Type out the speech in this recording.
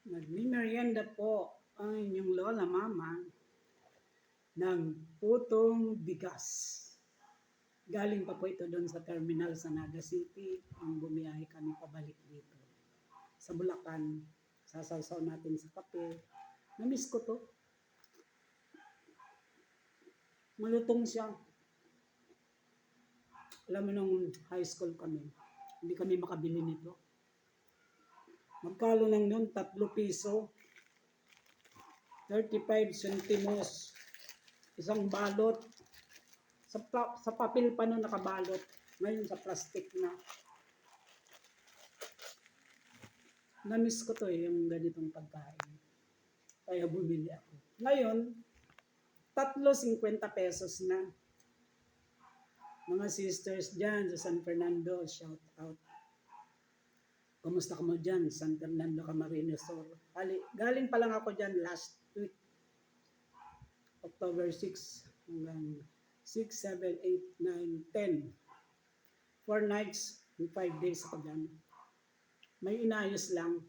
Nagmimerienda po ang inyong lola mama ng putong bigas. Galing pa po ito doon sa terminal sa Naga City. Ang bumiyahe kami pabalik dito. Sa Bulacan, sasawsaw natin sa kape. Namiss ko to. Malutong siya. Alam mo nung high school kami, hindi kami makabili nito. Magkano lang yun? 3 piso. 35 centimos. Isang balot. Sa papel pa nun nakabalot. Ngayon sa plastic na. Namiss ko to yung ganitong pagkain. Kaya bumili ako. Ngayon, 3.50 pesos na. Mga sisters dyan sa San Fernando, shout out. Kumusta ka mo dyan, San Fernando, Camarines Sur? Galing pa lang ako dyan last week. October 6 hanggang 6, 7, 8, 9, 10. 4 nights and 5 days ako dyan. May inayos lang.